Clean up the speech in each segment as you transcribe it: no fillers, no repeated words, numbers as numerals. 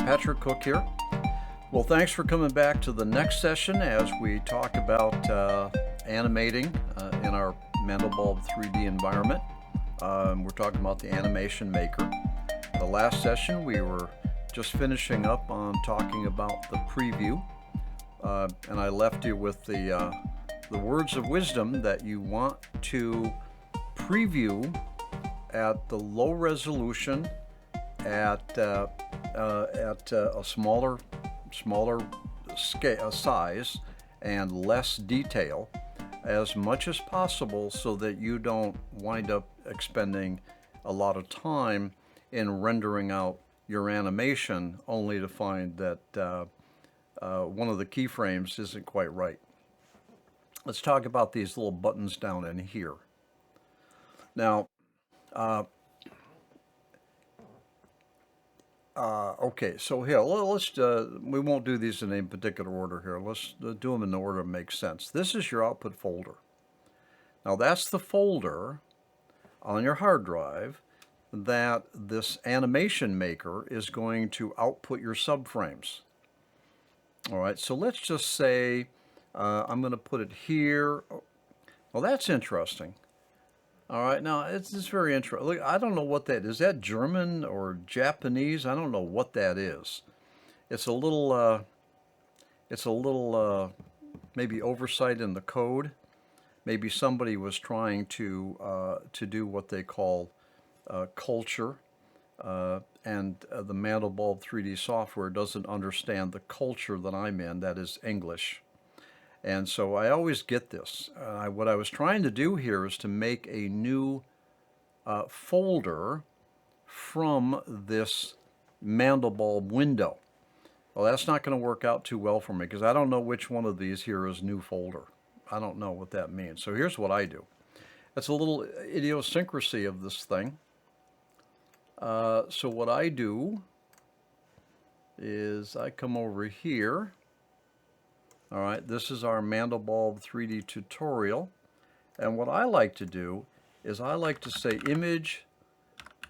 Patrick Cook here. Well, thanks for coming back to the next session as we talk about animating in our Mandelbulb 3D environment. We're talking about the animation maker. The last session we were just finishing up on talking about the preview, and I left you with the words of wisdom that you want to preview at the low resolution at a smaller scale, size and less detail as much as possible, so that you don't wind up expending a lot of time in rendering out your animation only to find that one of the keyframes isn't quite right. Let's talk about these little buttons down in here. Now, okay, so here, let's we won't do these in any particular order here. Let's do them in the order that makes sense. This is your output folder. Now, that's the folder on your hard drive that this animation maker is going to output your subframes. All right, so let's just say I'm going to put it here. Well, that's interesting. All right, now it's very interesting. Look, I don't know what that is. That German or Japanese? I don't know what that is. It's a little maybe oversight in the code. Maybe somebody was trying to do what they call culture, and the Mandelbulb 3D software doesn't understand the culture that I'm in, that is English. And so I always get this. What I was trying to do here is to make a new folder from this Mandelbulb window. Well, that's not going to work out too well for me because I don't know which one of these here is new folder. I don't know what that means. So here's what I do. It's a little idiosyncrasy of this thing. So what I do is I come over here. All right, this is our Mandelbulb 3D tutorial. And what I like to do is I like to say image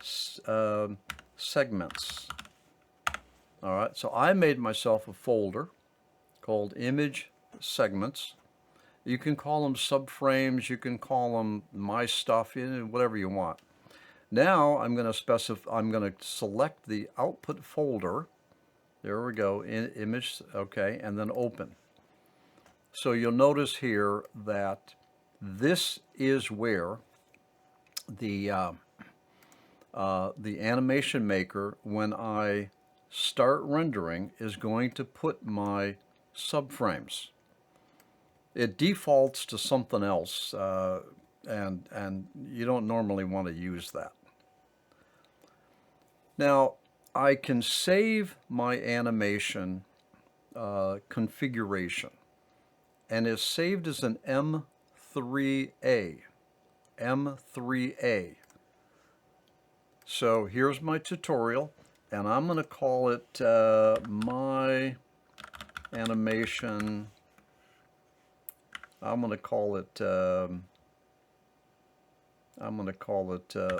segments. All right, so I made myself a folder called image segments. You can call them subframes, you can call them my stuff, whatever you want. Now I'm going to select the output folder. There we go, image, okay, and then open. So you'll notice here that this is where the animation maker, when I start rendering, is going to put my subframes. It defaults to something else, and you don't normally want to use that. Now, I can save my animation configuration, and it's saved as an M3A. M3A. So here's my tutorial, and I'm going to call it my animation. I'm going to call it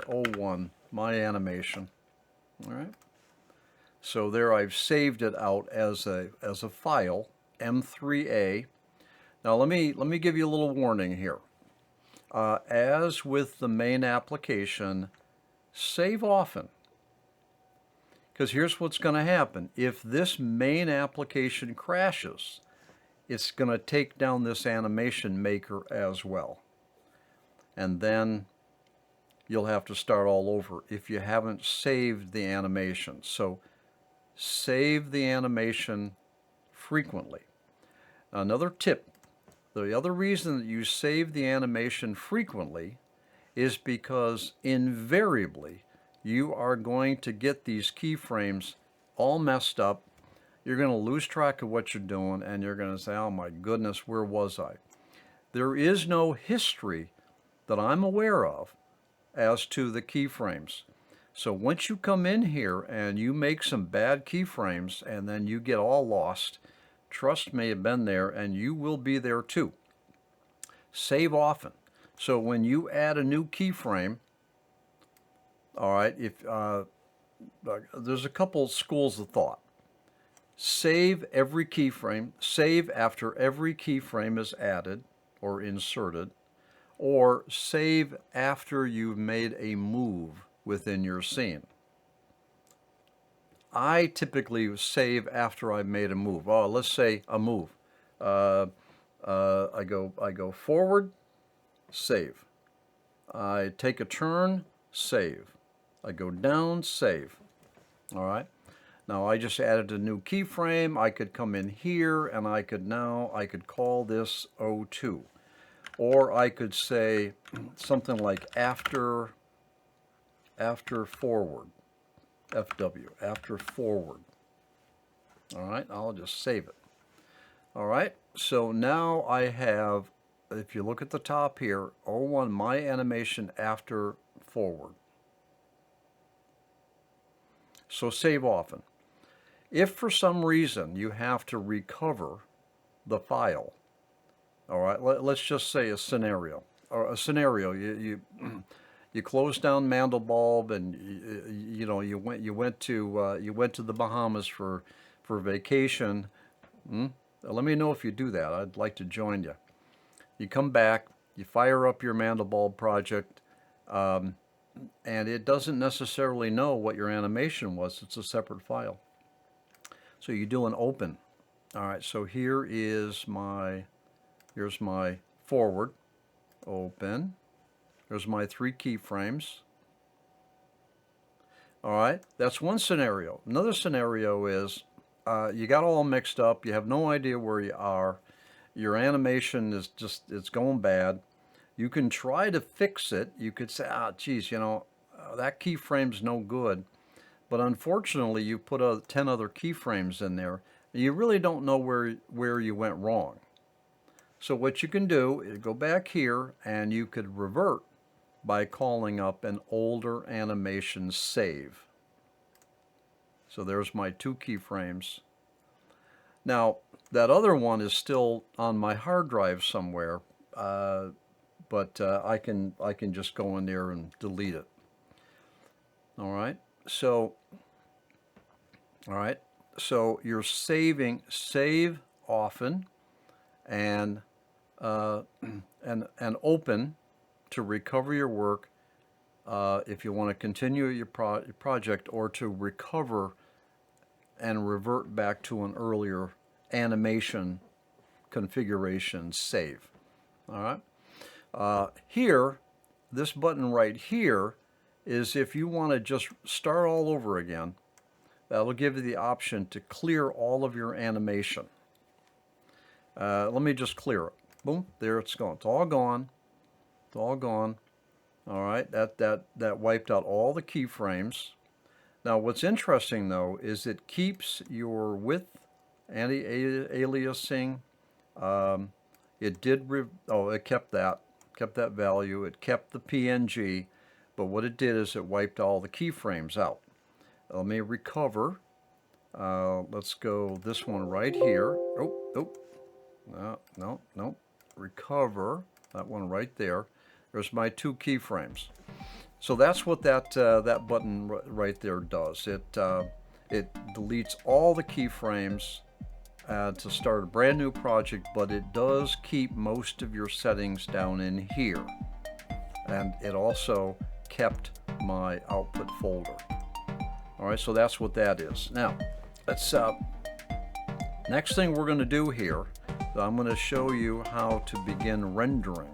01, my animation. All right. So there I've saved it out as a file, M3A. Now let me give you a little warning here. As with the main application, save often. Because here's what's going to happen. If this main application crashes, it's going to take down this animation maker as well. And then you'll have to start all over if you haven't saved the animation. So save the animation frequently. Another tip, the other reason that you save the animation frequently is because invariably you are going to get these keyframes all messed up. You're going to lose track of what you're doing, and you're going to say, oh my goodness, where was I? There is no history that I'm aware of as to the keyframes. So once you come in here and you make some bad keyframes and then you get all lost, trust me, I've been there, and you will be there too. Save often. So when you add a new keyframe, all right, if there's a couple schools of thought. save every keyframe, save after every keyframe is added or inserted, or save after you've made a move within your scene. I typically save after I've made a move. Oh, let's say a move. I go forward, save. I take a turn, save. I go down, save. All right. Now I just added a new keyframe. I could come in here and I could call this O2. Or I could say something like after forward. FW, after forward. All right, I'll just save it. All right, so now I have, if you look at the top here, O1, my animation after forward. So save often. If for some reason you have to recover the file, all right, let's just say a scenario. Or a scenario, you closed down Mandelbulb, and you went to the Bahamas for vacation. Let me know if you do that. I'd like to join you. You come back, you fire up your Mandelbulb project, and it doesn't necessarily know what your animation was. It's a separate file. So you do an open. All right. So here's my forward. Open. There's my 3 keyframes. All right, that's one scenario. Another scenario is you got all mixed up. You have no idea where you are. Your animation is it's going bad. You can try to fix it. You could say, geez, that keyframe's no good. But unfortunately, you put 10 other keyframes in there. You really don't know where you went wrong. So what you can do is go back here, and you could revert by calling up an older animation save. So there's my 2 keyframes. Now that other one is still on my hard drive somewhere, but I can just go in there and delete it. All right. So you're save often, and open to recover your work if you want to continue your project, or to recover and revert back to an earlier animation configuration save. All right. Here, this button right here is if you want to just start all over again. That'll give you the option to clear all of your animation. Let me just clear it. Boom, there it's gone. It's all gone. It's all gone. All right, that wiped out all the keyframes. Now what's interesting though is it keeps your width anti-aliasing. It kept that value. It kept the PNG, but what it did is it wiped all the keyframes out. Let me recover. Let's go this one right here. No. Recover. That one right there. There's my 2 keyframes. So that's what that button right there does. It deletes all the keyframes to start a brand new project, but it does keep most of your settings down in here. And it also kept my output folder. All right, so that's what that is. Now, let's next thing we're going to do here, I'm going to show you how to begin rendering.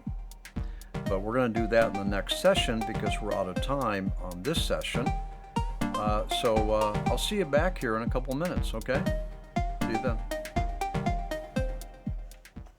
But we're going to do that in the next session because we're out of time on this session. So I'll see you back here in a couple minutes, okay? See you then.